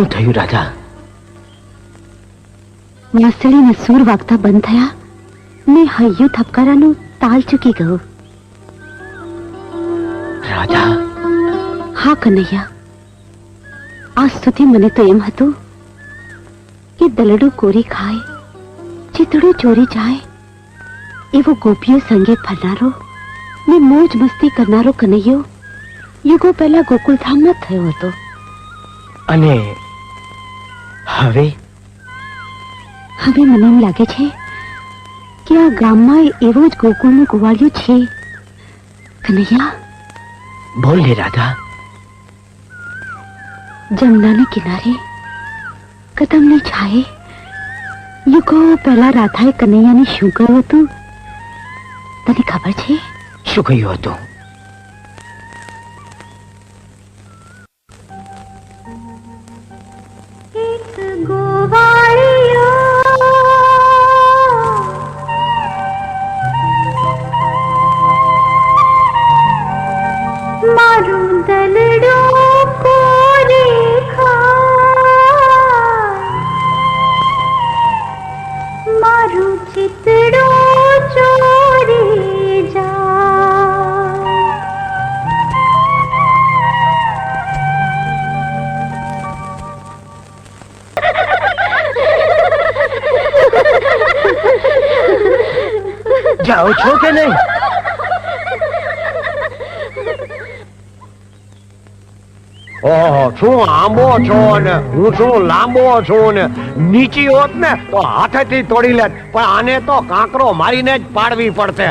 શું થયું રાજા? નસળીને સૂર વાગતા બંધ થયા ને હૈયું થપકારાનું તાલ ચૂકી ગયું. રાજા? હા કનૈયા, આજ સુધી મને તો એમ હતું કે દલડું કોરી ખાય, ચિતડું ચોરી જાય એવો ગોપીઓ સંગે ફરનારો ને મોજ મસ્તી કરનારો કનૈયો યુગો પહેલા ગોકુલધામમાં થયો હતો. અને હવે મને એમ લાગે છે કે આ ગામમાં એવો જ ગોકુળનો ગોવાળિયો છે. કનૈયા, બોલ ને રાધા. જમનાના કિનારે કદમની છાયે યુગો પહેલા રાધાએ કનૈયાને શું કહ્યું હતું તને ખબર છે? શું કહ્યું હતું? જાઓ છો કે નહીં? ઓહો, શું આંબો છો ને હું શું લાંબો છું ને નીચી હોત ને તો હાથેથી તોડી લેત, પણ આને તો કાંકરો મારીને જ પાડવી પડશે.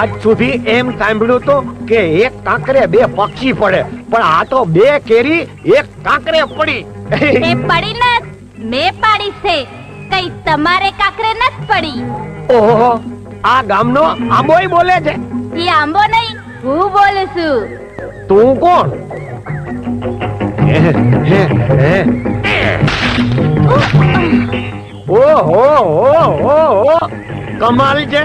આજ સુધી એમ સાંભળ્યું તો કે એક કાંકરે બે પક્ષી પડે, પણ આ તો બે કેરી એક કાંકરે પડી. એ પડી ન મેં પાડી છે, કઈ તમારે કાંકરે નત પડી. ઓહો, આ ગામનો આંબોય બોલે છે. એ આંબો નહીં, હું બોલું છું. તું કોણ? ઓહો, કમાલ છે.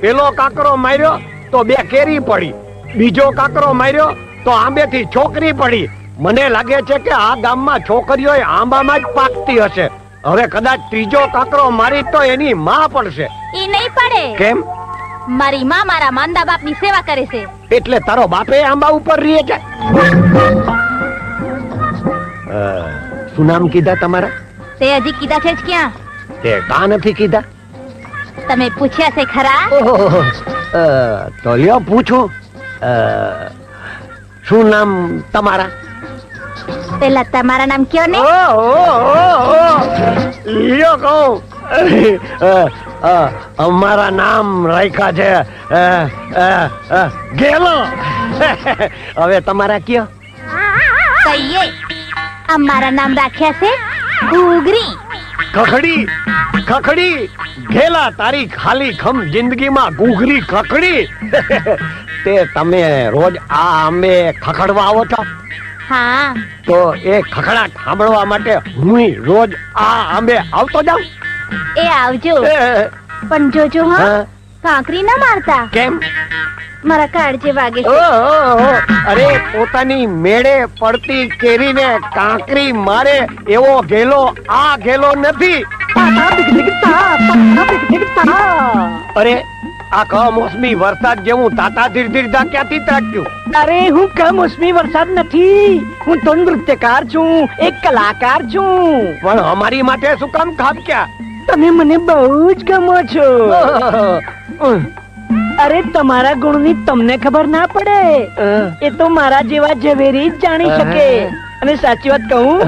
પેલો કાંકરો માર્યો તો બે કેરી પડી, બીજો કાંકરો માર્યો તો આંબેથી છોકરી પડી. મને લાગે છે કે આ ગામમાં છોકરીઓ આંબામાં જ પાકતી હશે. હવે કદાચ ત્રીજો કાંકરો મારી તો એની માં પડશે. ઈ નહીં પડે. કેમ? મારી માં મારા માંદા બાપની સેવા કરે છે. એટલે તારો બાપે આંબા ઉપર રહે છે? શું નામ કીધા તમારા? તે હજી કીધા છે જ ક્યાં? તે કા નથી કીધા? તમે પૂછ્યા છે ખરા? તો લ્યો પૂછું. શું નામ તમારા? પેલા તમારા નામ કયો ને. લ્યો કહું. અમારા નામ રાખ્યા છે ગેલો. હવે તમારા કયો? કહીએ અમારા નામ રાખ્યા છે ઘૂઘરી. ખખડી ખખડી ઘેલા તારી ખાલી ખમ જિંદગીમાં ઘૂઘરી ખખડી. તે તમે રોજ આ આંબે ખખડવા આવો છો? હા. તો એ ખખડાટ સાંભળવા માટે હું રોજ આ આંબે આવતો જાઉં? એ આવજો, પણ જોજો હા, કાંકરી ના મારતા. કેમ? મારા કાળજે વાગે છે. અરે, પોતાની મેળે પડતી કેરીને કાંકરી મારે એવો ગેલો આ ગેલો નથી. અરે, આ કમોસમી વરસાદ જેવું તાતા ધીર ધીરધા ક્યાંથી ત્રાટ્યું? અરે, હું કમોસમી વરસાદ નથી, હું તો નૃત્યકાર છું, એક કલાકાર છું. પણ અમારી માટે શું કામ ખાબક્યા? તમે મને બહુ જ ગમો છો. અરે, તમારા ગુણની તમને ખબર ના પડે, એ તો મારા જેવા ઝવેરી જ જાણી શકે. અને સાચી વાત કહું,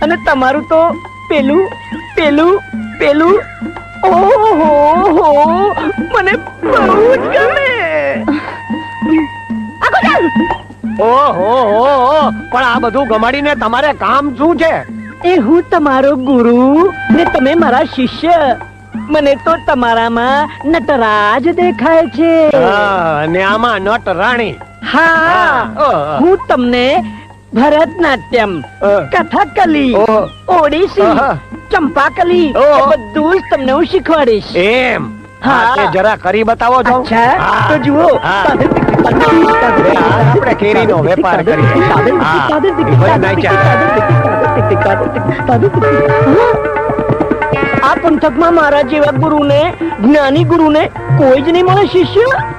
અને તમારું તો પેલું પેલું પેલું ઓહો, મને બહુ જ ગમે. ઓહો, પણ આ બધું ગમાડીને તમારે કામ શું છે? એ હું તમારો ગુરુ ને તમે મારા શિષ્ય. મને તો તમારામાં નટરાજ દેખાય છે. અને આમાં નટ રાણી. હા, હું તમને ભરતનાટ્યમ, કથકલી, ઓડિસી, ચંપાકલી બધું જ તમને હું શીખવાડીશ. એમ? હા તે જરા કરી બતાવો છો અચ્છા તો જુઓ આપણે કેરીનો વેપાર કરીએ હા, ભલે નાચ્યા. આ પંથકમાં મારા જેવા ગુરુને જ્ઞાની ગુરુને કોઈ જ નહીં મળે શિષ્ય